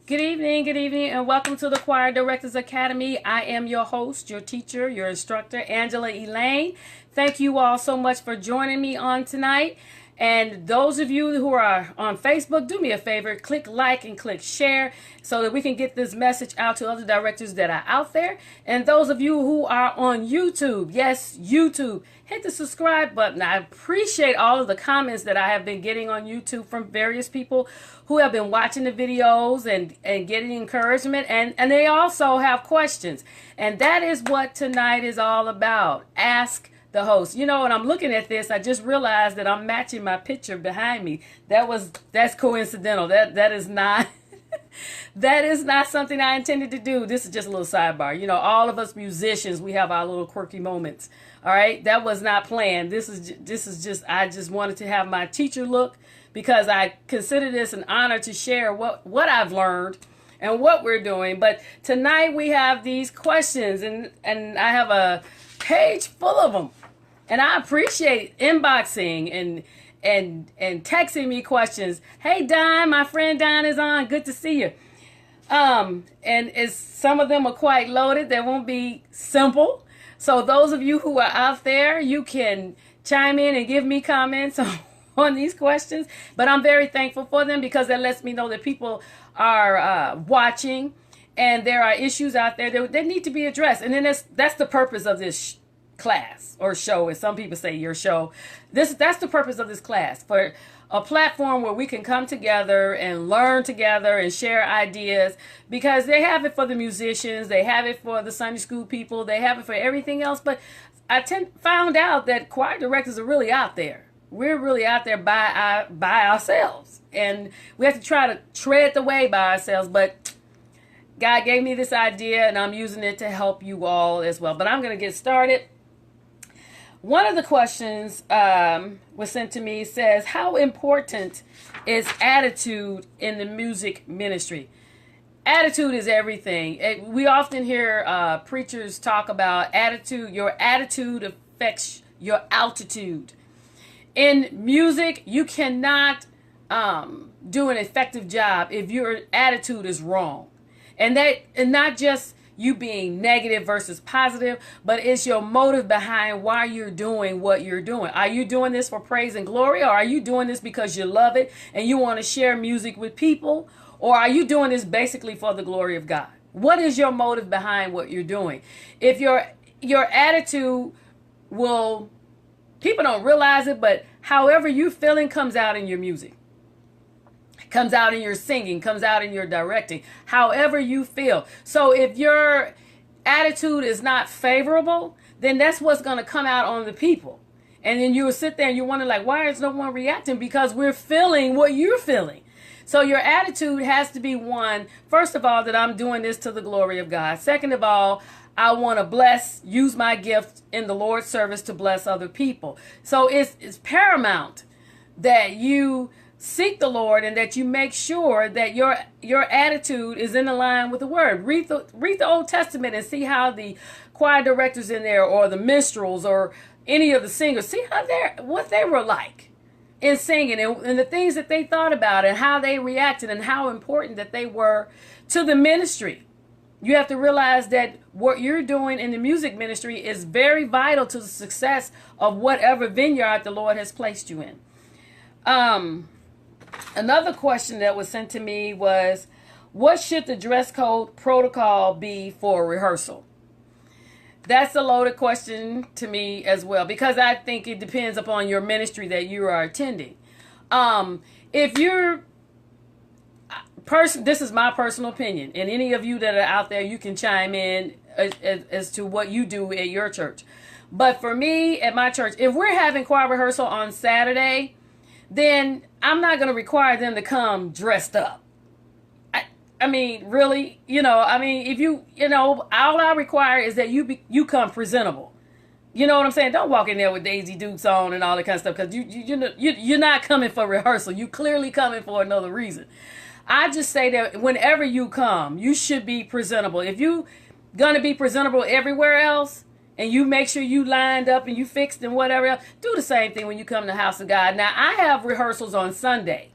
Good evening, and welcome to the Choir Directors Academy. I am your host, your teacher, your instructor, Angela Elaine. Thank you all so much for joining me on tonight. And those of you who are on Facebook, do me a favor, click like and click share so that we can get this message out to other directors that are out there. And those of you who are on YouTube, yes, YouTube, hit the subscribe button. I appreciate all of the comments that I have been getting on YouTube from various people who have been watching the videos and getting encouragement. And they also have questions. And that is what tonight is all about. Ask the host. You know, when I'm looking at this, I just realized that I'm matching my picture behind me. That's coincidental. That is not that is not something I intended to do. This is just a little sidebar. You know, all of us musicians, we have our little quirky moments. All right, that was not planned. This is just I just wanted to have my teacher look because I consider this an honor to share what I've learned and what we're doing. But tonight we have these questions, and I have a page full of them. And I appreciate inboxing and texting me questions. Hey Don, my friend Don is on. Good to see you. And some of them are quite loaded. They won't be simple. So those of you who are out there, you can chime in and give me comments on these questions. But I'm very thankful for them because that lets me know that people are watching and there are issues out there that need to be addressed. And then that's the purpose of this class or show, as some people say, your show. That's the purpose of this class, for a platform where we can come together and learn together and share ideas, because they have it for the musicians, they have it for the Sunday school people, they have it for everything else. But I found out that choir directors are really out there. We're really out there by ourselves, and we have to try to tread the way by ourselves. But God gave me this idea, and I'm using it to help you all as well. But I'm going to get started. One of the questions was sent to me. Says, how important is attitude in the music ministry? Attitude is everything. We often hear preachers talk about attitude. Your attitude affects your altitude. In music, you cannot do an effective job if your attitude is wrong. And not just you being negative versus positive, but it's your motive behind why you're doing what you're doing. Are you doing this for praise and glory, or are you doing this because you love it and you want to share music with people? Or are you doing this basically for the glory of God? What is your motive behind what you're doing? If your attitude will, people don't realize it, but however you feeling comes out in your music. Comes out in your singing, comes out in your directing, however you feel. So if your attitude is not favorable, then that's what's going to come out on the people. And then you will sit there and you wonder, like, why is no one reacting? Because we're feeling what you're feeling. So your attitude has to be one, first of all, that I'm doing this to the glory of God. Second of all, I want to use my gift in the Lord's service to bless other people. So it's paramount that you seek the Lord and that you make sure that your attitude is in line with the word. Read the Old Testament and see how the choir directors in there, or the minstrels, or any of the singers, see how what they were like in singing, and the things that they thought about and how they reacted and how important that they were to the ministry. You have to realize that what you're doing in the music ministry is very vital to the success of whatever vineyard the Lord has placed you in. Another question that was sent to me was, what should the dress code protocol be for rehearsal? That's a loaded question to me as well, because I think it depends upon your ministry that you are attending. If you're this is my personal opinion, and any of you that are out there, you can chime in as to what you do at your church. But for me, at my church, if we're having choir rehearsal on Saturday, then I'm not going to require them to come dressed up. I mean, really, if all I require is that you come presentable. You know what I'm saying? Don't walk in there with Daisy Dukes on and all that kind of stuff, because you're not coming for rehearsal. You clearly coming for another reason. I just say that whenever you come, you should be presentable. If you going to be presentable everywhere else, and you make sure you lined up and you fixed and whatever else, do the same thing when you come to the house of God. Now, I have rehearsals on Sunday.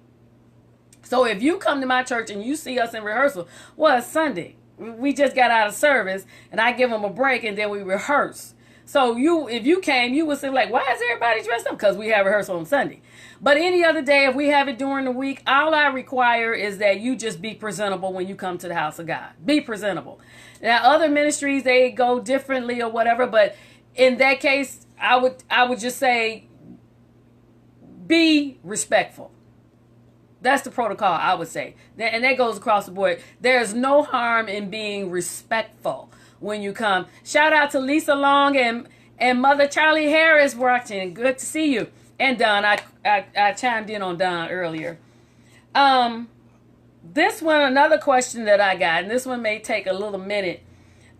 So if you come to my church and you see us in rehearsal, well, it's Sunday. We just got out of service, and I give them a break, and then we rehearse. So if you came, you would say like, why is everybody dressed up? Because we have rehearsal on Sunday. But any other day, if we have it during the week, all I require is that you just be presentable when you come to the house of God. Be presentable. Now, other ministries, they go differently or whatever, but in that case, I would just say be respectful. That's the protocol, I would say. And that goes across the board. There's no harm in being respectful when you come. Shout out to Lisa Long and Mother Charlie Harris watching. Good to see you. And Don, I chimed in on Don earlier. This one, another question that I got, and this one may take a little minute.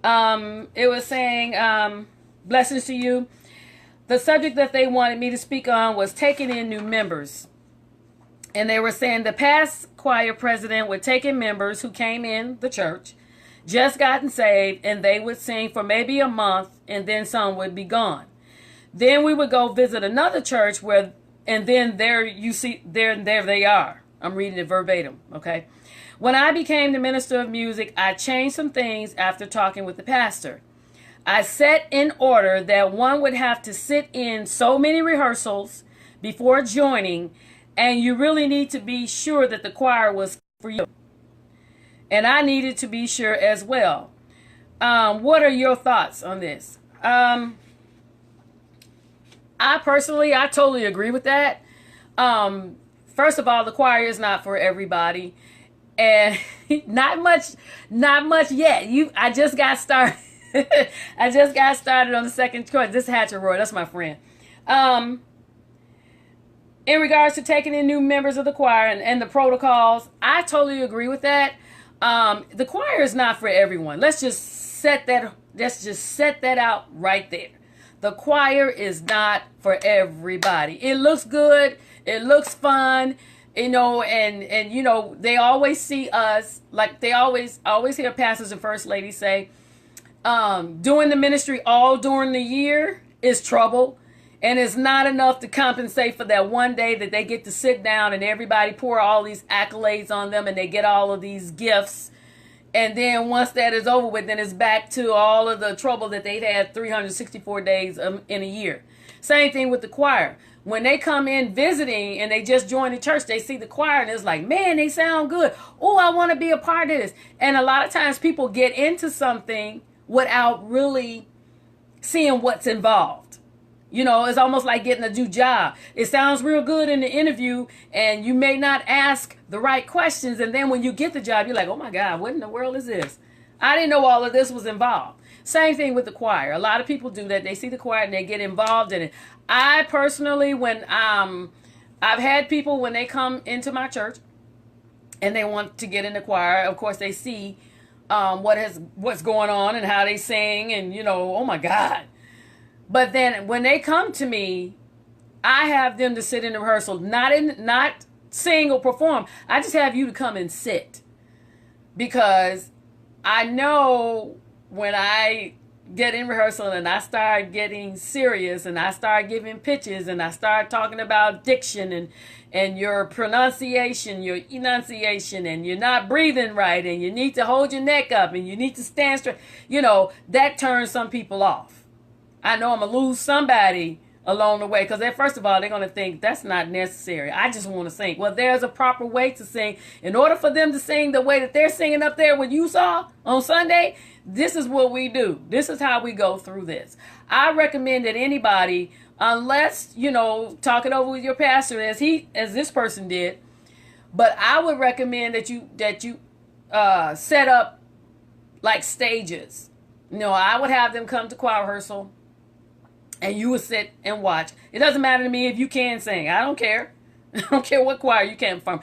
It was saying, blessings to you. The subject that they wanted me to speak on was taking in new members. And they were saying the past choir president would take in members who came in the church, just gotten saved, and they would sing for maybe a month, and then some would be gone. Then we would go visit another church and then there they are. I'm reading it verbatim, okay? When I became the minister of music, I changed some things after talking with the pastor. I set in order that one would have to sit in so many rehearsals before joining, and you really need to be sure that the choir was for you. And I needed to be sure as well. What are your thoughts on this? I totally agree with that. First of all, the choir is not for everybody. And not much yet. I just got started. I just got started on the second choice. This is Hatcher Roy. That's my friend. In regards to taking in new members of the choir and the protocols, I totally agree with that. The choir is not for everyone. Let's just set that out right there. The choir is not for everybody. It looks good. It looks fun. And they always see us, like they always hear pastors and first ladies say, doing the ministry all during the year is trouble. And it's not enough to compensate for that one day that they get to sit down and everybody pour all these accolades on them and they get all of these gifts. And then once that is over with, then it's back to all of the trouble that they've had 364 days in a year. Same thing with the choir. When they come in visiting and they just join the church, they see the choir and it's like, man, they sound good. Oh, I want to be a part of this. And a lot of times people get into something without really seeing what's involved. It's almost like getting a new job. It sounds real good in the interview and you may not ask the right questions. And then when you get the job, you're like, oh my God, what in the world is this? I didn't know all of this was involved. Same thing with the choir. A lot of people do that. They see the choir and they get involved in it. I personally, when I've had people when they come into my church and they want to get in the choir, of course they see what's going on and how they sing and oh my God. But then when they come to me, I have them to sit in the rehearsal, not sing or perform. I just have you to come and sit. Because I know when I get in rehearsal and I start getting serious and I start giving pitches and I start talking about diction and your pronunciation, your enunciation, and you're not breathing right and you need to hold your neck up and you need to stand straight, that turns some people off. I know I'm going to lose somebody along the way because first of all, they're going to think that's not necessary. I just want to sing. Well, there's a proper way to sing. In order for them to sing the way that they're singing up there when you saw on Sunday, this is what we do. This is how we go through this. I recommend that anybody, unless, talk it over with your pastor as this person did, but I would recommend that you set up like stages. I would have them come to choir rehearsal. And you would sit and watch. It doesn't matter to me if you can sing. I don't care. I don't care what choir you can perform.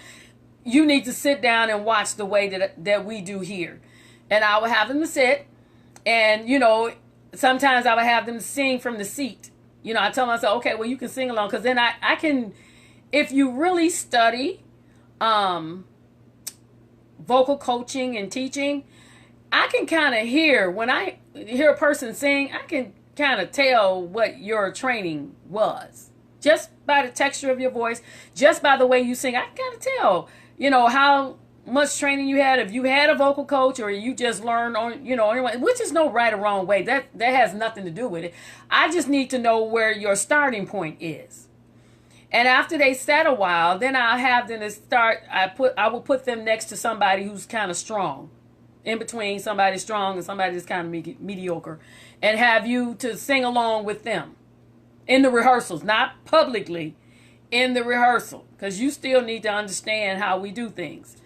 You need to sit down and watch the way that we do here. And I would have them to sit. And, sometimes I would have them sing from the seat. I tell myself, okay, well, you can sing along. Because then I can, if you really study vocal coaching and teaching, I can kind of hear, when I hear a person sing, I can kind of tell what your training was just by the texture of your voice, just by the way you sing. I can kind of tell, how much training you had, if you had a vocal coach or you just learned on, which is no right or wrong way. That has nothing to do with it. I just need to know where your starting point is. And after they sat a while, then I'll have them to start. I will put them next to somebody who's kind of strong, in between somebody strong and somebody that's kind of mediocre, and have you to sing along with them in the rehearsals, not publicly, in the rehearsal, because you still need to understand how we do things.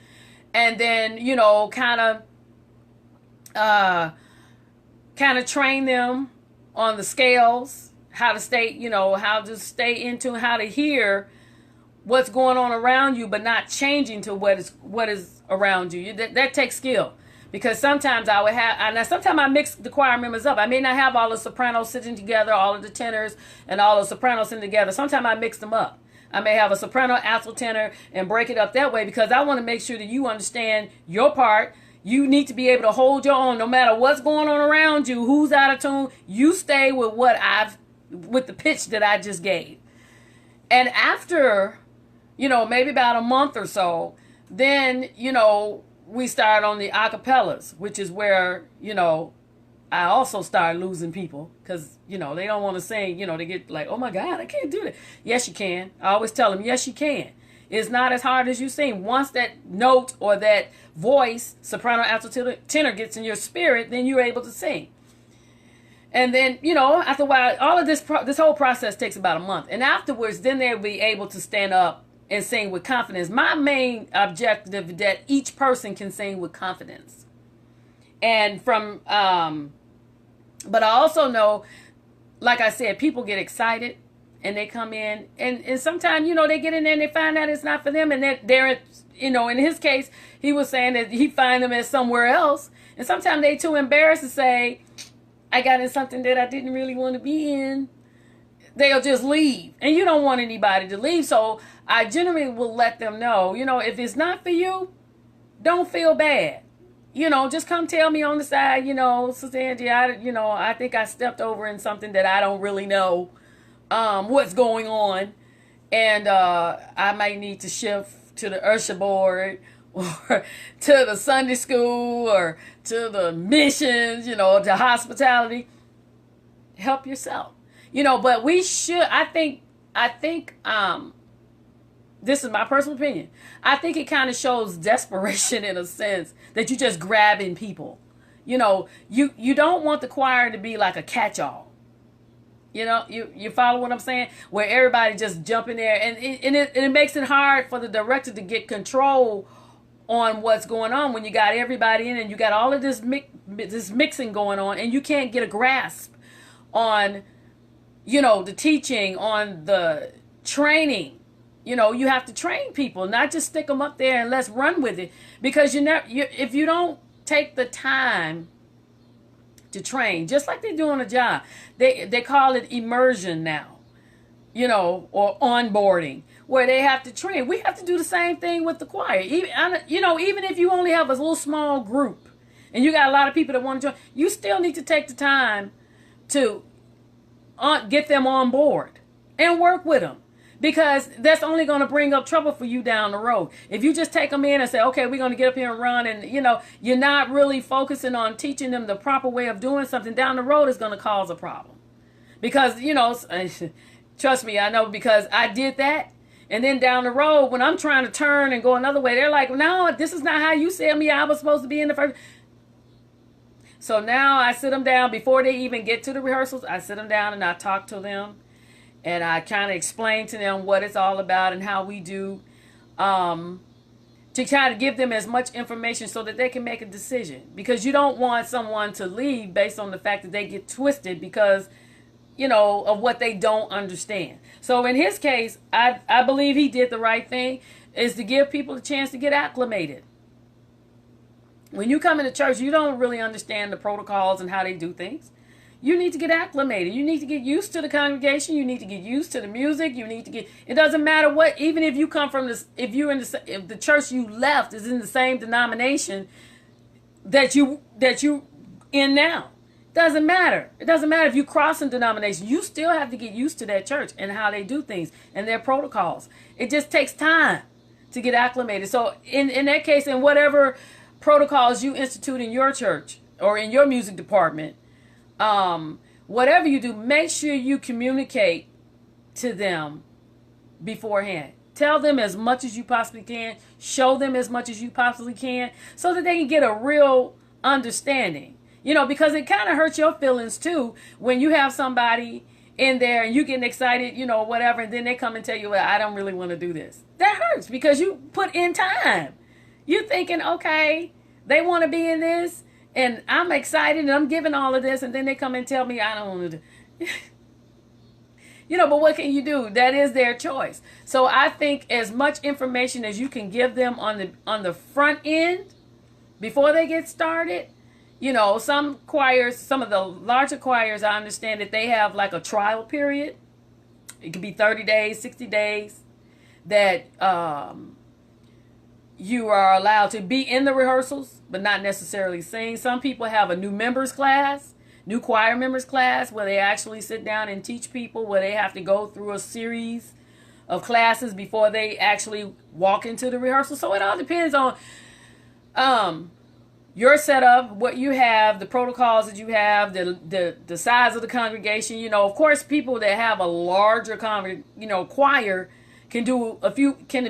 And then, kind of train them on the scales, how to stay, how to stay into, how to hear what's going on around you, but not changing to what is around you. That takes skill. Because sometimes sometimes I mix the choir members up. I may not have all the sopranos sitting together, all of the tenors and all the sopranos sitting together. Sometimes I mix them up. I may have a soprano, alto, tenor, and break it up that way because I want to make sure that you understand your part. You need to be able to hold your own no matter what's going on around you, who's out of tune. You stay with with the pitch that I just gave. And after, maybe about a month or so, then, we start on the acapellas, which is where, I also start losing people because, they don't want to sing, they get like, oh my God, I can't do that. Yes, you can. I always tell them, yes, you can. It's not as hard as you sing. Once that note or that voice, soprano, alto, tenor gets in your spirit, then you're able to sing. And then, after a while, all of this whole process takes about a month. And afterwards, then they'll be able to stand up and sing with confidence. My main objective is that each person can sing with confidence. And but I also know, like I said, people get excited and they come in and sometimes, they get in there and they find out it's not for them. And they're in his case, he was saying that he find them at somewhere else. And sometimes they too embarrassed to say, I got in something that I didn't really want to be in. They'll just leave. And you don't want anybody to leave. So I generally will let them know, if it's not for you, don't feel bad. Just come tell me on the side, Sister Angie, I think I stepped over in something that I don't really know what's going on. And I might need to shift to the usher board or to the Sunday school or to the missions, to hospitality. Help yourself. But we should, I think, this is my personal opinion. I think it kind of shows desperation in a sense that you're just grabbing people. You don't want the choir to be like a catch-all. You follow what I'm saying? Where everybody just jump in there and it makes it hard for the director to get control on what's going on when you got everybody in and you got all of this mixing going on and you can't get a grasp on, the teaching, on the training. You have to train people, not just stick them up there and let's run with it. Because if you don't take the time to train, just like they do on a job, they call it immersion now, or onboarding, where they have to train. We have to do the same thing with the choir. Even if you only have a little small group and you got a lot of people that want to join, you still need to take the time to get them on board and work with them. Because that's only going to bring up trouble for you down the road. If you just take them in and say, okay, we're going to get up here and run, and, you're not really focusing on teaching them the proper way of doing something, down the road is going to cause a problem. Because, trust me, I know, because I did that. And then down the road, when I'm trying to turn and go another way, they're like, no, this is not how you said me I was supposed to be in the first. So now I sit them down before they even get to the rehearsals. I sit them down and I talk to them. And I kind of explain to them what it's all about and how we do, to try to give them as much information so that they can make a decision. Because you don't want someone to leave based on the fact that they get twisted because, of what they don't understand. So in his case, I believe he did the right thing, is to give people a chance to get acclimated. When you come into church, you don't really understand the protocols and how they do things. You need to get acclimated. You need to get used to the congregation. You need to get used to the music. It doesn't matter what, even if you come from this, if the church you left is in the same denomination that you in now. Doesn't matter. It doesn't matter if you cross in denomination. You still have to get used to that church and how they do things and their protocols. It just takes time to get acclimated. So in that case, in whatever protocols you institute in your church or in your music department, whatever you do, make sure you communicate to them beforehand. Tell them as much as you possibly can. Show them as much as you possibly can so that they can get a real understanding. You know, because it kind of hurts your feelings too when you have somebody in there and you getting excited, you know, whatever, and then they come and tell you, well, I don't really want to do this. That hurts because you put in time. You're thinking, okay, they want to be in this and I'm excited and I'm giving all of this, and then they come and tell me I don't want to do. You know, but what can you do? That is their choice. So I think as much information as you can give them on the front end before they get started. You know, some choirs, some of the larger choirs, I understand that they have like a trial period. It could be 30 days, 60 days that you are allowed to be in the rehearsals, but not necessarily sing. Some people have a new members class, new choir members class, where they actually sit down and teach people, where they have to go through a series of classes before they actually walk into the rehearsal. So it all depends on your setup, what you have, the protocols that you have, the size of the congregation. You know, of course, people that have a larger choir can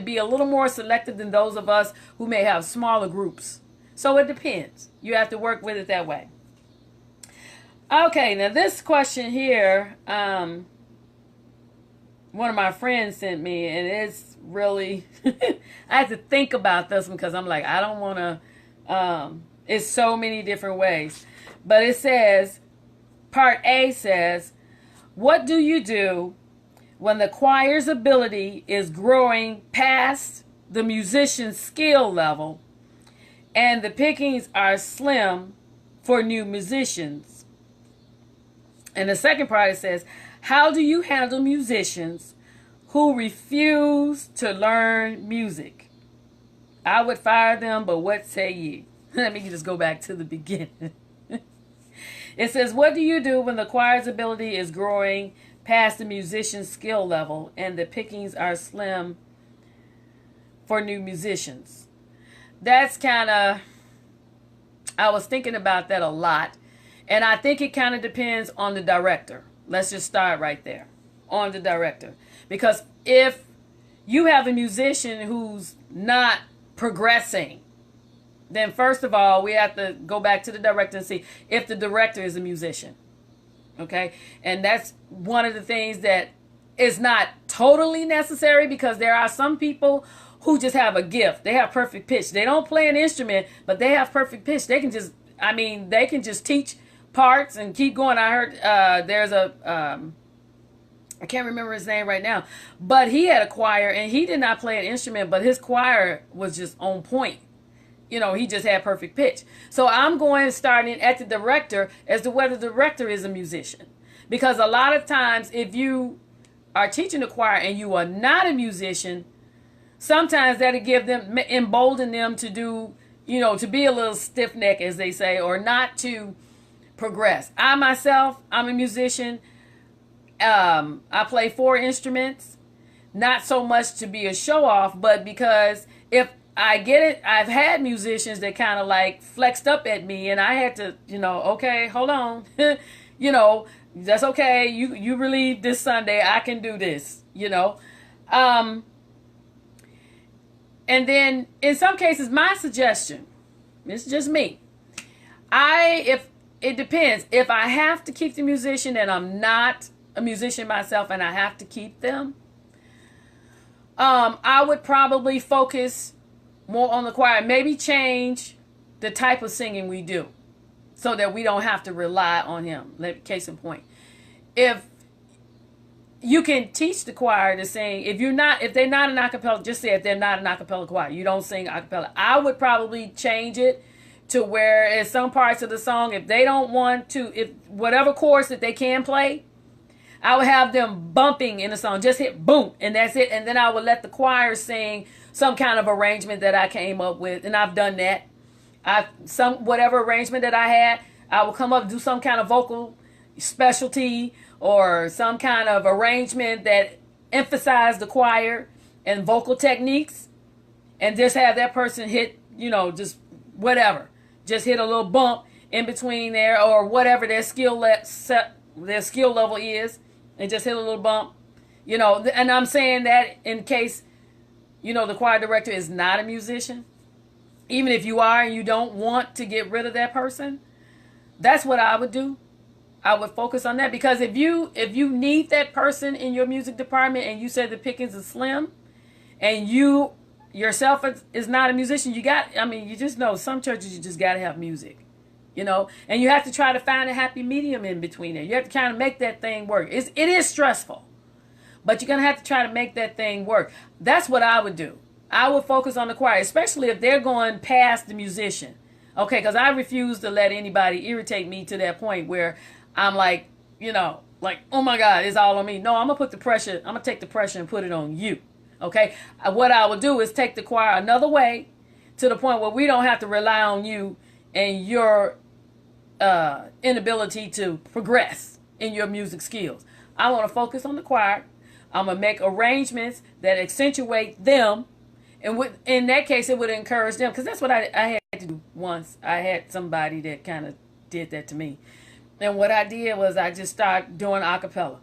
be a little more selective than those of us who may have smaller groups. So it depends. You have to work with it that way. Okay, now this question here, one of my friends sent me, and it's really, I had to think about this one because I'm like, I don't want to, it's so many different ways. But it says, part A says, what do you do when the choir's ability is growing past the musician's skill level and the pickings are slim for new musicians? And the second part, it says, how do you handle musicians who refuse to learn music? I would fire them, but what say ye? Let me just go back to the beginning. It says, what do you do when the choir's ability is growing past the musician's skill level and the pickings are slim for new musicians? That's kind of, I was thinking about that a lot. And I think it kind of depends on the director. Let's just start right there on the director. Because if you have a musician who's not progressing, then first of all, we have to go back to the director and see if the director is a musician. Okay? And that's one of the things that is not totally necessary, because there are some people who just have a gift. They have perfect pitch. They don't play an instrument, but they have perfect pitch. They can just, they can just teach parts and keep going. I heard there's a, I can't remember his name right now, but he had a choir and he did not play an instrument, but his choir was just on point. You know, he just had perfect pitch. So I'm going starting at the director as to whether the director is a musician. Because a lot of times if you are teaching the choir and you are not a musician, sometimes that'll give them, embolden them to do, to be a little stiff neck, as they say, or not to progress. I myself, I'm a musician. I play 4 instruments, not so much to be a show off, but because if I get it, I've had musicians that kind of like flexed up at me and I had to, okay, hold on. That's okay. You relieve this Sunday. I can do this, And then in some cases, my suggestion, it's just me. If it depends. If I have to keep the musician and I'm not a musician myself and I have to keep them, I would probably focus more on the choir. Maybe change the type of singing we do so that we don't have to rely on him. Case in point. If you can teach the choir to sing, if they're not an acapella, just say if they're not an acapella choir, you don't sing acapella. I would probably change it to where in some parts of the song, if they don't want to, if whatever chorus that they can play, I would have them bumping in the song, just hit boom, and that's it. And then I would let the choir sing some kind of arrangement that I came up with, and I've done that. Whatever arrangement that I had, I will come up, do some kind of vocal specialty or some kind of arrangement that emphasize the choir and vocal techniques, and just have that person hit, just whatever, just hit a little bump in between there, or whatever their their skill level is, and just hit a little bump, and I'm saying that in case, the choir director is not a musician. Even if you are and you don't want to get rid of that person, that's what I would do. I would focus on that, because if you need that person in your music department and you said the pickings are slim, and you yourself is not a musician, you just know some churches you just got to have music, and you have to try to find a happy medium in between there. You have to kind of make that thing work. It is stressful, but you're going to have to try to make that thing work. That's what I would do. I would focus on the choir, especially if they're going past the musician. Okay, because I refuse to let anybody irritate me to that point where I'm like, oh my God, it's all on me. No, I'm going to take the pressure and put it on you. Okay, what I will do is take the choir another way, to the point where we don't have to rely on you and your inability to progress in your music skills. I want to focus on the choir. I'm going to make arrangements that accentuate them. And in that case, it would encourage them, because that's what I had to do once. I had somebody that kind of did that to me. And what I did was I just started doing a cappella.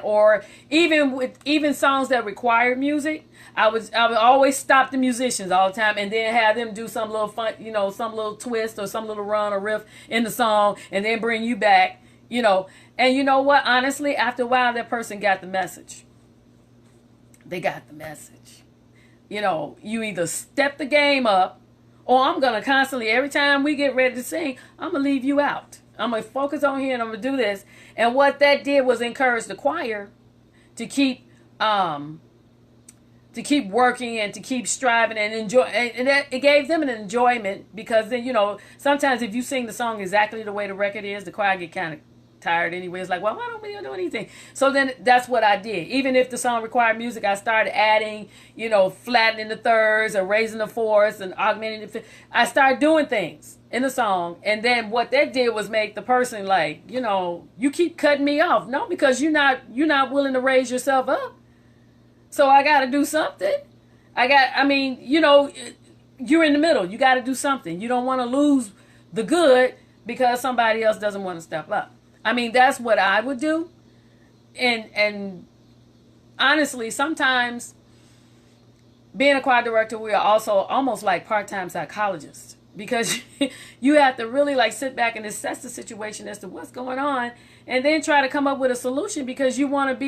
Or even songs that required music, I would always stop the musicians all the time and then have them do some little fun, some little twist or some little run or riff in the song, and then bring you back, And you know what? Honestly, after a while, that person got the message. They got the message. You either step the game up, or I'm going to constantly, every time we get ready to sing, I'm going to leave you out. I'm going to focus on here and I'm going to do this. And what that did was encourage the choir to keep working and to keep striving and enjoy. And it gave them an enjoyment, because then, sometimes if you sing the song exactly the way the record is, the choir get kind of tired anyway. It's like, well, why don't we do anything? So then that's what I did. Even if the song required music, I started adding, flattening the thirds or raising the fourths and augmenting the fifths. I started doing things in the song. And then what that did was make the person like, you keep cutting me off. No, because you're not willing to raise yourself up. So I got to do something. You're in the middle. You got to do something. You don't want to lose the good because somebody else doesn't want to step up. That's what I would do. And honestly, sometimes being a choir director, we are also almost like part-time psychologists, because you have to really sit back and assess the situation as to what's going on, and then try to come up with a solution, because you want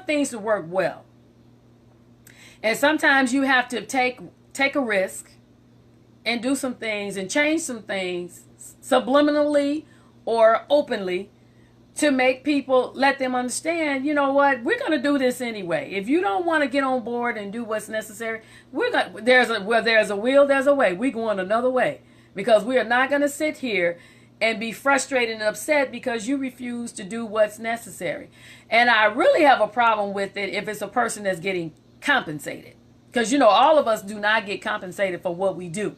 things to work well. And sometimes you have to take a risk and do some things and change some things subliminally or openly, to make people, let them understand, what, we're going to do this anyway. If you don't want to get on board and do what's necessary, there's a will, there's a way. We're going another way, because we are not going to sit here and be frustrated and upset because you refuse to do what's necessary. And I really have a problem with it if it's a person that's getting compensated, because all of us do not get compensated for what we do.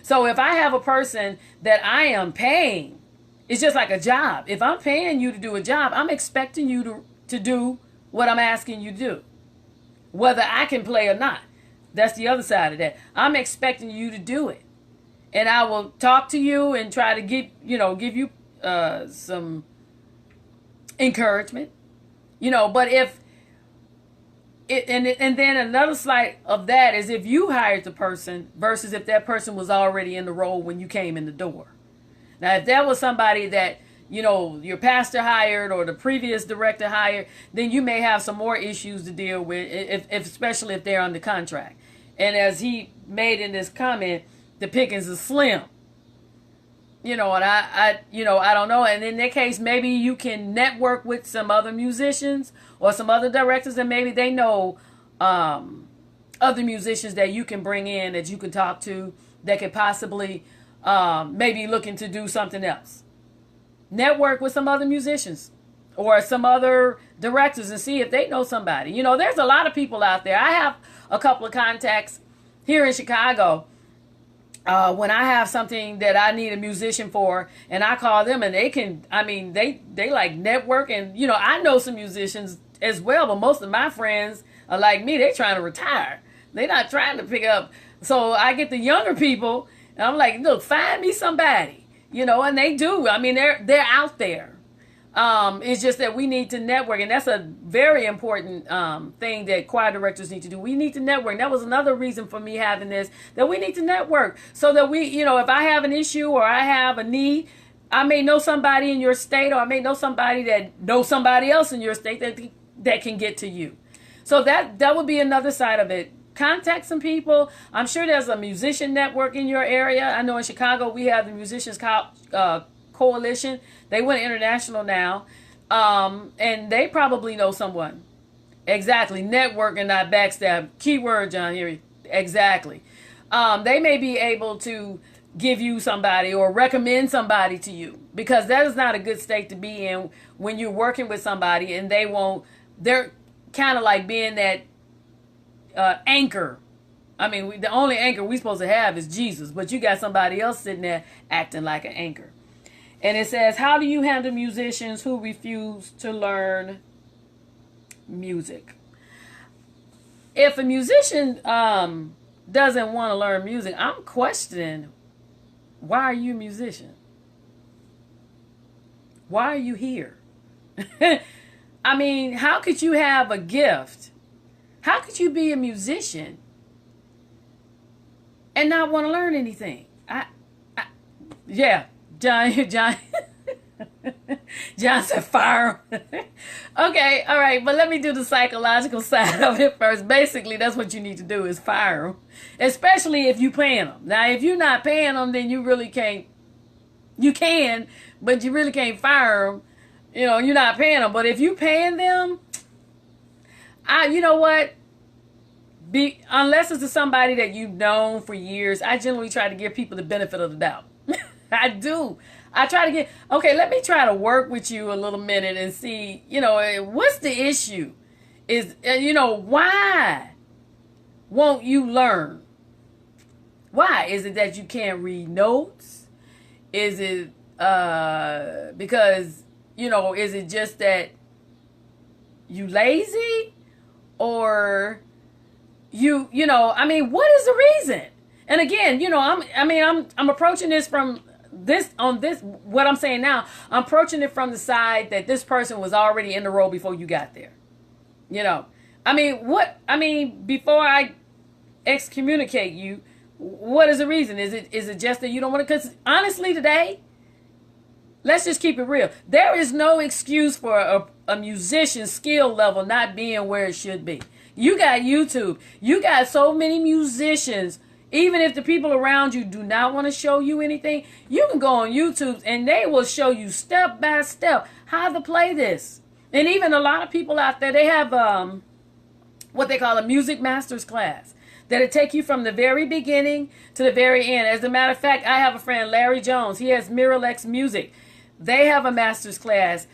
So if I have a person that I am paying, it's just like a job. If I'm paying you to do a job, I'm expecting you to do what I'm asking you to do, whether I can play or not. That's the other side of that. I'm expecting you to do it, and I will talk to you and try to give you some encouragement, But if it, and then another slight of that is if you hired the person versus if that person was already in the role when you came in the door. Now, if that was somebody that, your pastor hired or the previous director hired, then you may have some more issues to deal with, especially if they're under contract. And as he made in this comment, the pickings are slim. And I don't know. And in that case, maybe you can network with some other musicians or some other directors, and maybe they know other musicians that you can bring in, that you can talk to, that could possibly maybe looking to do something else. Network with some other musicians or some other directors and see if they know somebody. There's a lot of people out there. I have a couple of contacts here in Chicago when I have something that I need a musician for, and I call them, and they can, I mean, they like network, and you know, I know some musicians as well, but most of my friends are like me. They're trying to retire. They're not trying to pick up. So I get the younger people, and I'm like, look, find me somebody, you know, and they do. I mean, they're out there. It's just that we need to network, and that's a very important thing that choir directors need to do. We need to network. That was another reason for me having this, that we need to network so that we, you know, if I have an issue or I have a need, I may know somebody in your state, or I may know somebody that knows somebody else in your state that can get to you. So that would be another side of it. Contact some people. I'm sure there's a musician network in your area. I know in Chicago we have the Musicians Coalition. They went international now, and they probably know someone. Exactly, network and not backstab. Keyword, John here. Exactly. They may be able to give you somebody or recommend somebody to you, because that is not a good state to be in when you're working with somebody and they're kind of like being that anchor. I mean, the only anchor we're supposed to have is Jesus, but you got somebody else sitting there acting like an anchor. And it says, how do you handle musicians who refuse to learn music? If a musician doesn't want to learn music, I'm questioning, why are you a musician? Why are you here? I mean, how could you have a gift? How could you be a musician and not want to learn anything? Yeah, John said fire. Okay, all right, but let me do the psychological side of it first. Basically, that's what you need to do, is fire them, especially if you're paying them. Now, if you're not paying them, then you really can't. You can, but you really can't fire them. You know, you're not paying them. But if you're paying them, you know what? Unless it's to somebody that you've known for years, I generally try to give people the benefit of the doubt. I do. I try to okay, let me try to work with you a little minute and see, you know, what's the issue? You know, why won't you learn? Why? Is it that you can't read notes? Is it because, you know, is it just that you lazy? Or you know, I mean, what is the reason? And again, you know, I'm approaching this from what I'm saying now, I'm approaching it from the side that this person was already in the role before you got there. You know, before I excommunicate you, what is the reason? Is it just that you don't want to? Because honestly, today, let's just keep it real. There is no excuse for a musician's skill level not being where it should be. You got YouTube. You got so many musicians. Even if the people around you do not want to show you anything, you can go on YouTube and they will show you step by step how to play this. And even a lot of people out there, they have what they call a music master's class that'll take you from the very beginning to the very end. As a matter of fact, I have a friend, Larry Jones. He has Miralex Music. They have a master's class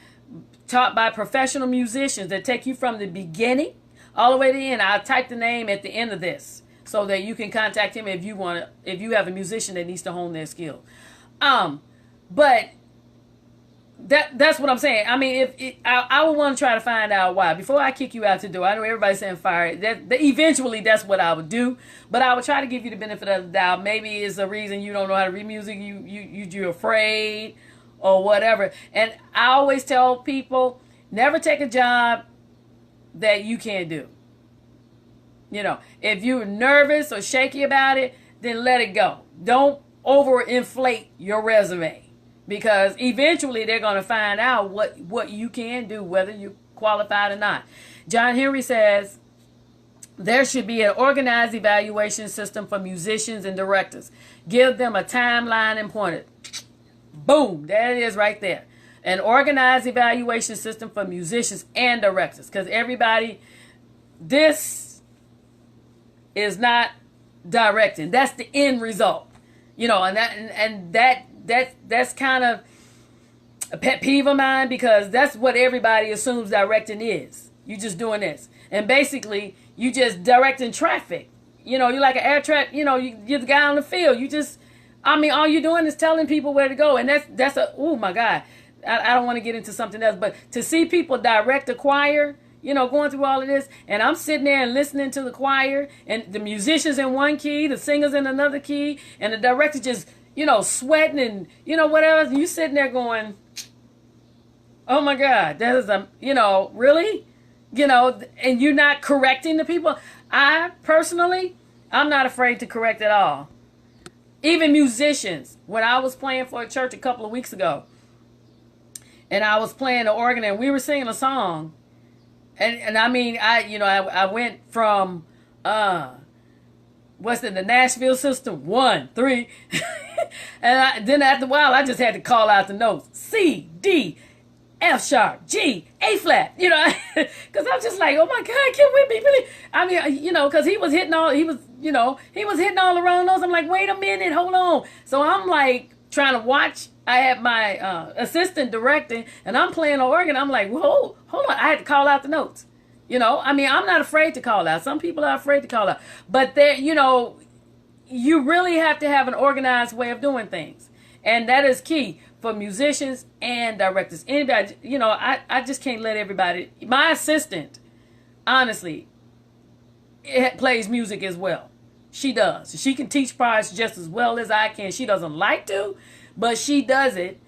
taught by professional musicians that take you from the beginning all the way to the end. I'll type the name at the end of this, so that you can contact him if you have a musician that needs to hone their skill. But that's what I'm saying. I mean, I would want to try to find out why before I kick you out the door. I know everybody's saying fire. Eventually that's what I would do, but I would try to give you the benefit of the doubt. Maybe it's a reason you don't know how to read music. You're afraid or whatever. And I always tell people, never take a job that you can't do. You know, if you're nervous or shaky about it, then let it go. Don't overinflate your resume, because eventually they're going to find out what you can do, whether you're qualified or not. John Henry says there should be an organized evaluation system for musicians and directors. Give them a timeline and point it. Boom, there it is right there. An organized evaluation system for musicians and directors, because this is not directing. That's the end result. You know, and that's kind of a pet peeve of mine, because that's what everybody assumes directing is. You just doing this. And basically, you just directing traffic. You know, you're like an air traffic, you know, you're the guy on the field. You just I mean, all you're doing is telling people where to go, and that's a, oh my God, I don't want to get into something else, but to see people direct a choir, you know, going through all of this, and I'm sitting there and listening to the choir, and the musicians in one key, the singers in another key, and the director just, you know, sweating and, you know, whatever, and you sitting there going, oh my God, that is a, you know, really? You know, and you're not correcting the people. I personally, I'm not afraid to correct at all. Even musicians, when I was playing for a church a couple of weeks ago, and I was playing the organ and we were singing a song, and I mean, I went from what's in the Nashville system, 1 3 and then after a while I just had to call out the notes: C, D, F sharp, G, A flat, you know, because I'm just like, oh my God, can we be really? I mean, you know, because he was hitting all the wrong notes. I'm like, wait a minute, hold on. So I'm like trying to watch. I had my assistant directing, and I'm playing the organ. I'm like, whoa, hold on. I had to call out the notes. You know, I mean, I'm not afraid to call out. Some people are afraid to call out, but there, you know, you really have to have an organized way of doing things, and that is key for musicians and directors. Anybody, you know, I just can't let everybody. My assistant, honestly, plays music as well. She does. She can teach parts just as well as I can. She doesn't like to, but she does it.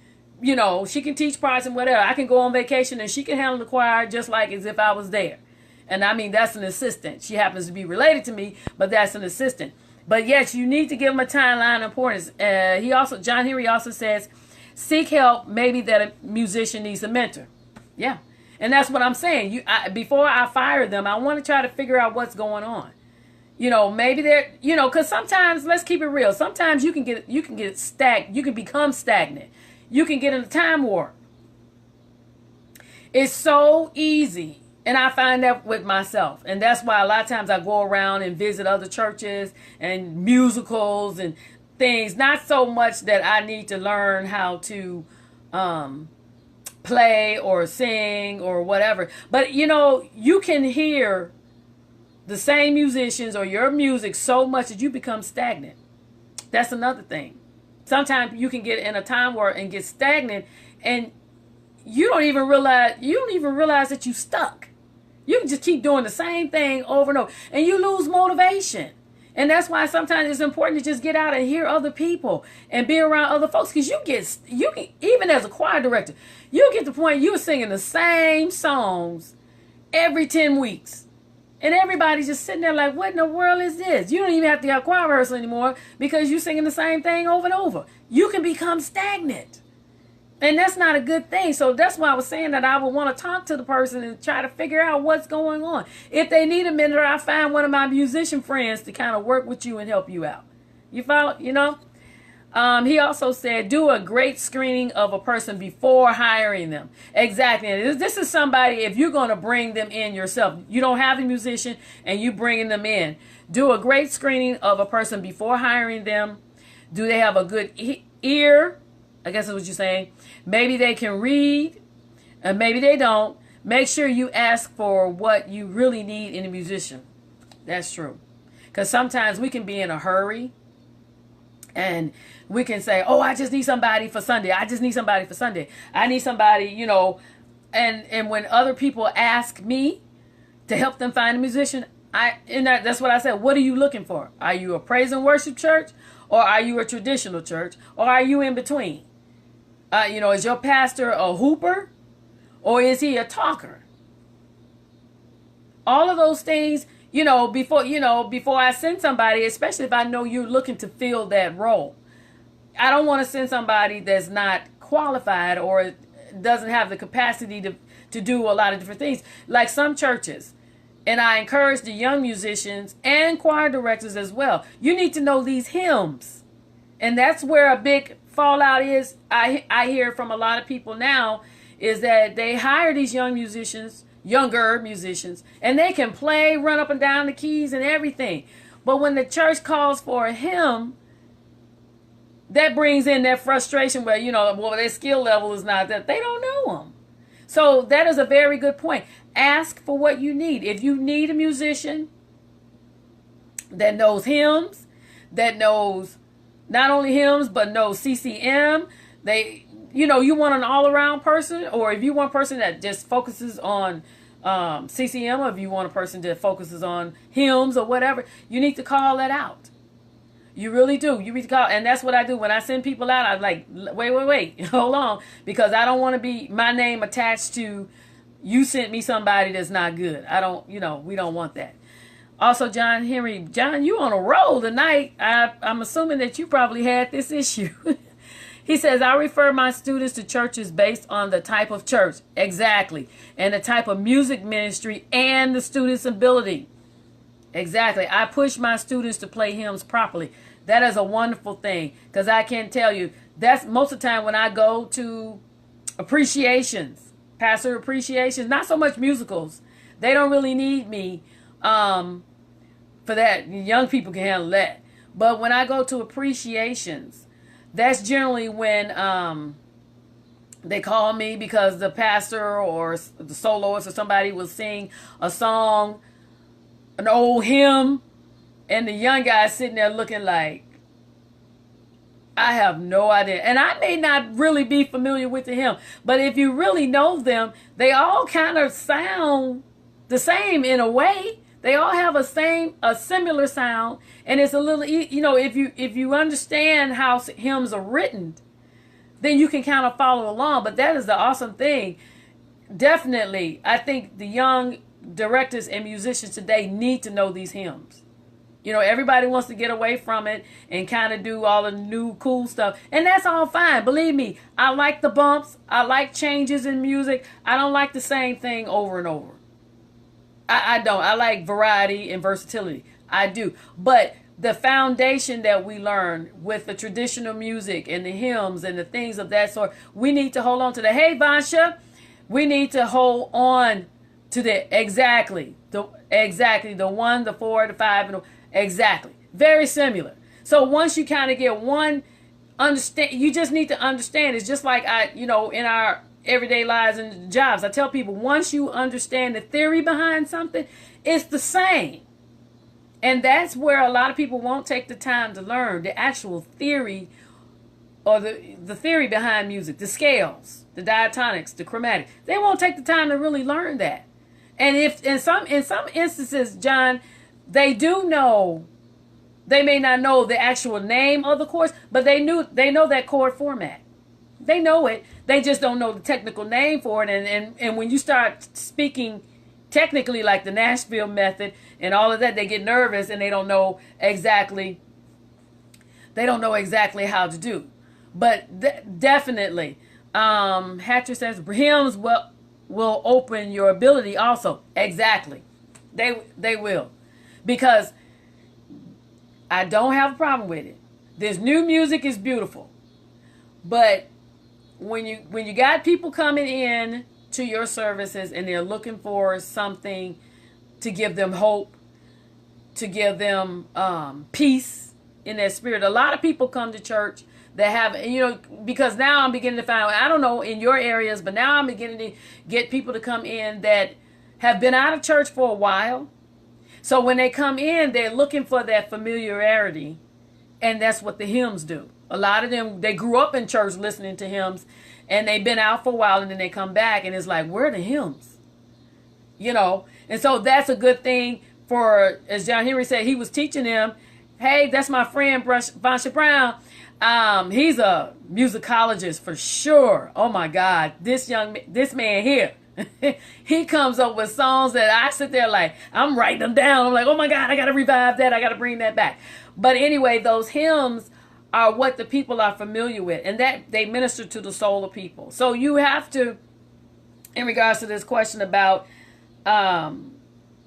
You know, she can teach parts and whatever. I can go on vacation and she can handle the choir just like as if I was there. And I mean, that's an assistant. She happens to be related to me, but that's an assistant. But yes, you need to give them a timeline of importance. John Henry also says, seek help, maybe that a musician needs a mentor. Yeah. And that's what I'm saying. Before I fire them, I want to try to figure out what's going on. You know, maybe they're, you know, because sometimes, let's keep it real. Sometimes you can get stagnant. You can become stagnant. You can get in a time warp. It's so easy. And I find that with myself. And that's why a lot of times I go around and visit other churches and musicals and things. Not so much that I need to learn how to play or sing or whatever. But, you know, you can hear the same musicians or your music so much that you become stagnant. That's another thing. Sometimes you can get in a time warp and get stagnant, and you don't even realize that you stuck. You can just keep doing the same thing over and over, and you lose motivation. And that's why sometimes it's important to just get out and hear other people and be around other folks, because you can, even as a choir director, you get to the point you're singing the same songs every 10 weeks. And everybody's just sitting there like, what in the world is this? You don't even have to have choir rehearsal anymore because you're singing the same thing over and over. You can become stagnant. And that's not a good thing. So that's why I was saying that I would want to talk to the person and try to figure out what's going on. If they need a mentor, I find one of my musician friends to kind of work with you and help you out. You follow? You know? He also said, do a great screening of a person before hiring them. Exactly. And this is somebody, if you're going to bring them in yourself, you don't have a musician and you bringing them in, do a great screening of a person before hiring them. Do they have a good ear? I guess that's what you're saying. Maybe they can read, and maybe they don't. Make sure you ask for what you really need in a musician. That's true. Because sometimes we can be in a hurry, and we can say, oh, I just need somebody for Sunday. I just need somebody for Sunday. I need somebody, you know. And when other people ask me to help them find a musician, that's what I said. What are you looking for? Are you a praise and worship church? Or are you a traditional church? Or are you in between? You know, is your pastor a hooper? Or is he a talker? All of those things, before I send somebody, especially if I know you're looking to fill that role, I don't want to send somebody that's not qualified or doesn't have the capacity to do a lot of different things. Like some churches, and I encourage the young musicians and choir directors as well, you need to know these hymns. And that's where a big fallout is. I hear from a lot of people now is that they hire these younger musicians, and they can play, run up and down the keys and everything. But when the church calls for a hymn, that brings in that frustration where, their skill level is not that. They don't know them. So that is a very good point. Ask for what you need. If you need a musician that knows hymns, that knows not only hymns, but know CCM. They, you want an all-around person, or if you want a person that just focuses on CCM, or if you want a person that focuses on hymns or whatever, you need to call that out. You really do. You need to call, and that's what I do when I send people out. I'm like, wait, hold on, because I don't want to be my name attached to you sent me somebody that's not good. I don't, we don't want that. Also, John, you on a roll tonight. I'm assuming that you probably had this issue. He says, I refer my students to churches based on the type of church. Exactly. And the type of music ministry and the student's ability. Exactly. I push my students to play hymns properly. That is a wonderful thing, because I can tell you, that's most of the time when I go to appreciations, pastor appreciations, not so much musicals. They don't really need me for that. Young people can handle that. But when I go to appreciations, that's generally when they call me because the pastor or the soloist or somebody will sing a song, an old hymn, and the young guy's sitting there looking like, I have no idea. And I may not really be familiar with the hymn, but if you really know them, they all kind of sound the same in a way. They all have a similar sound, and it's a little, if you understand how hymns are written, then you can kind of follow along. But that is the awesome thing. Definitely, I think the young directors and musicians today need to know these hymns. Everybody wants to get away from it and kind of do all the new cool stuff, and that's all fine. Believe me, I like the bumps. I like changes in music. I don't like the same thing over and over. I don't. I like variety and versatility. I do. But the foundation that we learn with the traditional music and the hymns and the things of that sort, we need to hold on to that. Hey, Vansha, we need to hold on to the exactly the 1, the 4, the 5, and exactly very similar. So once you kind of get one understand, you just need to understand. It's just like in our everyday lives and jobs, I tell people, once you understand the theory behind something, it's the same. And that's where a lot of people won't take the time to learn the actual theory, or the theory behind music, the scales, the diatonics, the chromatic. They won't take the time to really learn that. And if in some instances, John, they do know, they may not know the actual name of the chords, but they know that chord format. They know it. They just don't know the technical name for it. And when you start speaking technically like the Nashville method and all of that, they get nervous and they don't know exactly how to do. But definitely, Hatcher says hymns will open your ability also. Exactly. They will. Because I don't have a problem with it. This new music is beautiful. But when you got people coming in to your services and they're looking for something to give them hope, to give them peace in their spirit. A lot of people come to church that have, because now I'm beginning to find, I don't know in your areas, but now I'm beginning to get people to come in that have been out of church for a while. So when they come in, they're looking for that familiarity, and that's what the hymns do. A lot of them, they grew up in church listening to hymns, and they've been out for a while, and then they come back, and it's like, where are the hymns? And so that's a good thing for, as John Henry said, he was teaching them, hey, that's my friend, Vansha Brown. He's a musicologist for sure. Oh my God, this man here, he comes up with songs that I sit there like, I'm writing them down. I'm like, oh my God, I got to revive that. I got to bring that back. But anyway, those hymns are what the people are familiar with, and that they minister to the soul of people. So you have to, in regards to this question about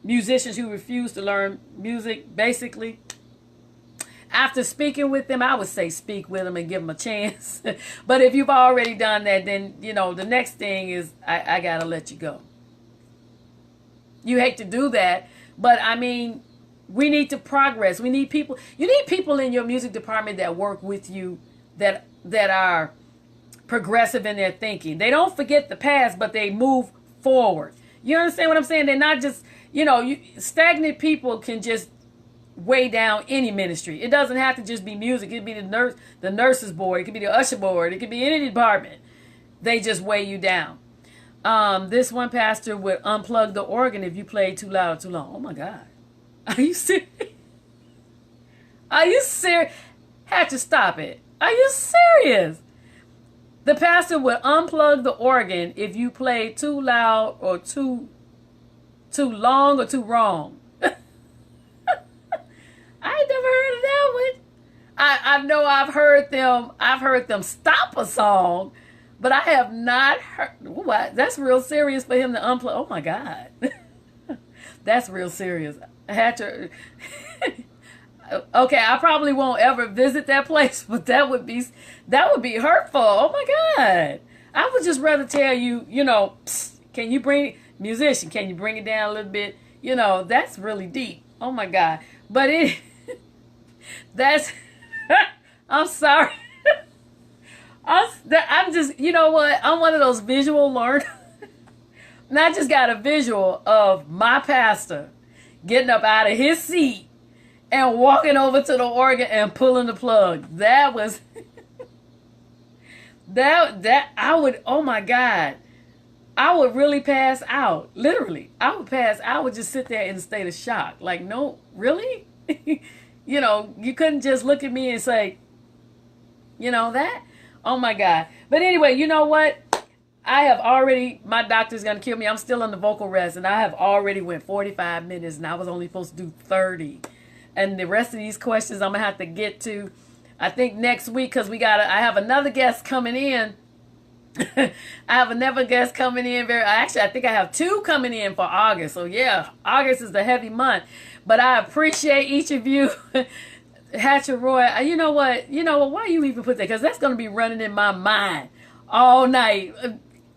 musicians who refuse to learn music, basically, after speaking with them, I would say speak with them and give them a chance. But if you've already done that, then, the next thing is I got to let you go. You hate to do that, but I mean, we need to progress. We need people. You need people in your music department that work with you that are progressive in their thinking. They don't forget the past, but they move forward. You understand what I'm saying? They're not just, stagnant people can just weigh down any ministry. It doesn't have to just be music. It could be the nurses board. It could be the usher board. It could be any department. They just weigh you down. This one pastor would unplug the organ if you played too loud or too long. Oh my God. Are you serious? Are you serious? Had to stop it. Are you serious? The pastor would unplug the organ if you played too loud or too long or too wrong. I ain't never heard of that one. I know I've heard them stop a song, but I have not heard. What? That's real serious for him to unplug. Oh my God. That's real serious. I had to. Okay, I probably won't ever visit that place, but that would be hurtful. Oh my God. I would just rather tell you, psst, can you bring it down a little bit? That's really deep. Oh my God. But I'm sorry. I'm just, you know what? I'm one of those visual learners. And I just got a visual of my pastor getting up out of his seat and walking over to the organ and pulling the plug. That was, I would, oh my God. I would really pass out. Literally. I would pass. I would just sit there in a state of shock. Like, no, really? You couldn't just look at me and say, that? Oh my God. But anyway, you know what? My doctor's going to kill me. I'm still on the vocal rest, and I have already went 45 minutes, and I was only supposed to do 30. And the rest of these questions I'm going to have to get to, I think next week, because I have another guest coming in. I have another guest coming in. I think I have 2 coming in for August. So yeah, August is the heavy month. But I appreciate each of you. Hatcher Roy, you know what? Why you even put that? Because that's going to be running in my mind all night.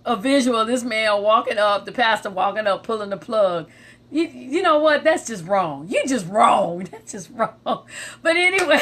A visual of this man walking up, the pastor walking up, pulling the plug. You know what? That's just wrong. You're just wrong. That's just wrong. But anyway,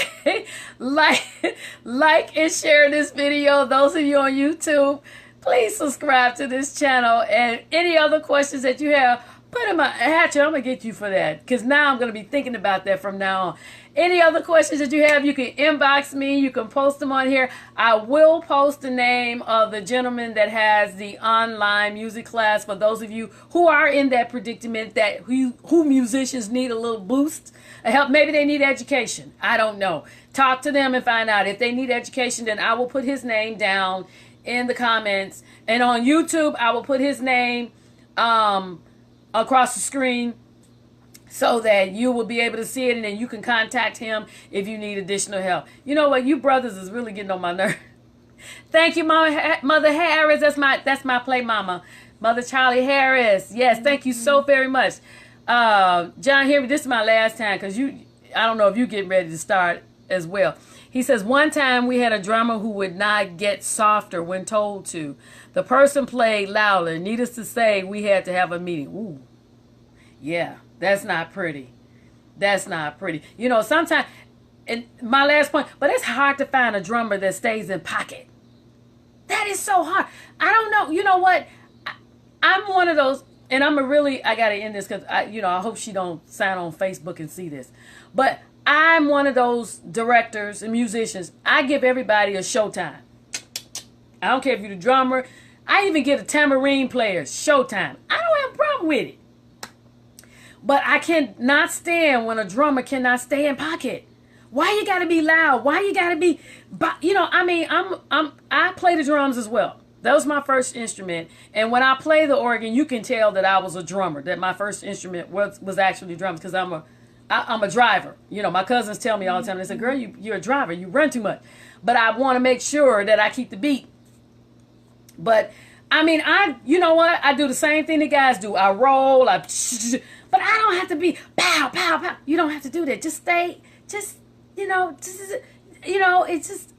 like and share this video. Those of you on YouTube, please subscribe to this channel. And any other questions that you have, put in my Hatcher. I'm going to get you for that. Because now I'm going to be thinking about that from now on. Any other questions that you have, you can inbox me. You can post them on here. I will post the name of the gentleman that has the online music class for those of you who are in that predicament, who musicians need a little boost, help. Maybe they need education. I don't know. Talk to them and find out. If they need education, then I will put his name down in the comments. And on YouTube, I will put his name across the screen, so that you will be able to see it, and then you can contact him if you need additional help. You know what? You brothers is really getting on my nerve. Thank you, Mother Harris. That's my play mama, Mother Charlie Harris. Yes, thank you so very much. John Henry, this is my last time because I don't know if you're getting ready to start as well. He says, one time we had a drummer who would not get softer when told to. The person played louder. Needless to say, we had to have a meeting. Ooh, yeah. That's not pretty. That's not pretty. Sometimes, and my last point, but it's hard to find a drummer that stays in pocket. That is so hard. I don't know. You know what? I'm one of those, and I got to end this because, I hope she don't sign on Facebook and see this. But I'm one of those directors and musicians. I give everybody a showtime. I don't care if you're the drummer. I even get a tambourine player showtime. I don't have a problem with it. But I cannot stand when a drummer cannot stay in pocket. Why you gotta be loud? Why you gotta be, I play the drums as well. That was my first instrument. And when I play the organ, you can tell that I was a drummer, that my first instrument was actually drums, because I'm a driver. My cousins tell me all the time, they say, girl, you're a driver, you run too much. But I want to make sure that I keep the beat. But you know what? I do the same thing the guys do. I roll, but I don't have to be pow, pow, pow. You don't have to do that. Just stay, it's just,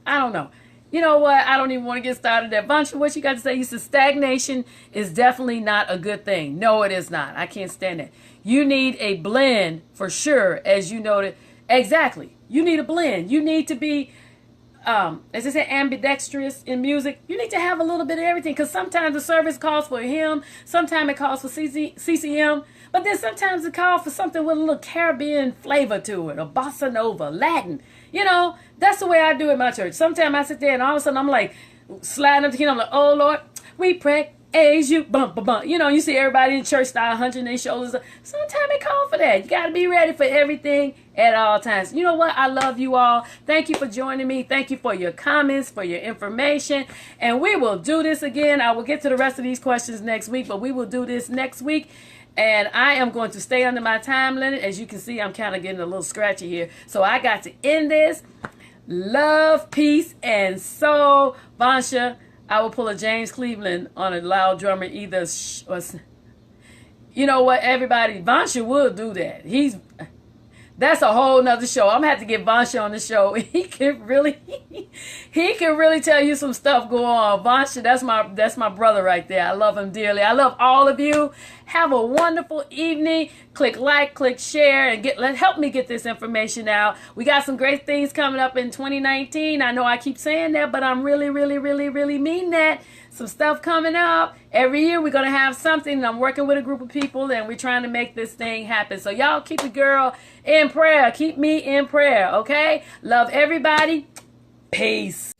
I don't know. You know what? I don't even want to get started there. Bunch of what you got to say. You said stagnation is definitely not a good thing. No, it is not. I can't stand it. You need a blend for sure, as you noted. Exactly. You need a blend. You need to be, as I said, ambidextrous in music. You need to have a little bit of everything, because sometimes the service calls for him, sometimes it calls for CCM, But then sometimes it calls for something with a little Caribbean flavor to it, or bossa nova, Latin. You know, that's the way I do it in my church. Sometimes I sit there and all of a sudden I'm like sliding up the key. I'm like, oh Lord, we praise you, bump, bump, bump. You know, you see everybody in church style hunching their shoulders. Sometimes it calls for that. You got to be ready for everything at all times. You know what? I love you all. Thank you for joining me. Thank you for your comments, for your information. And we will do this again. I will get to the rest of these questions next week, but we will do this next week. And I am going to stay under my time limit. As you can see, I'm kind of getting a little scratchy here. So I got to end this. Love, peace, and soul. Vansha, I will pull a James Cleveland on a loud drummer either. You know what, everybody? Vansha will do that. That's a whole nother show. I'm gonna have to get Vansha on the show. He can really tell you some stuff going on. Vansha, that's my brother right there. I love him dearly. I love all of you. Have a wonderful evening. Click like, click share, and help me get this information out. We got some great things coming up in 2019. I know I keep saying that, but I'm really mean that. Some stuff coming up. Every year we're going to have something, and I'm working with a group of people, and we're trying to make this thing happen. So y'all keep the girl in prayer. Keep me in prayer, okay? Love everybody. Peace.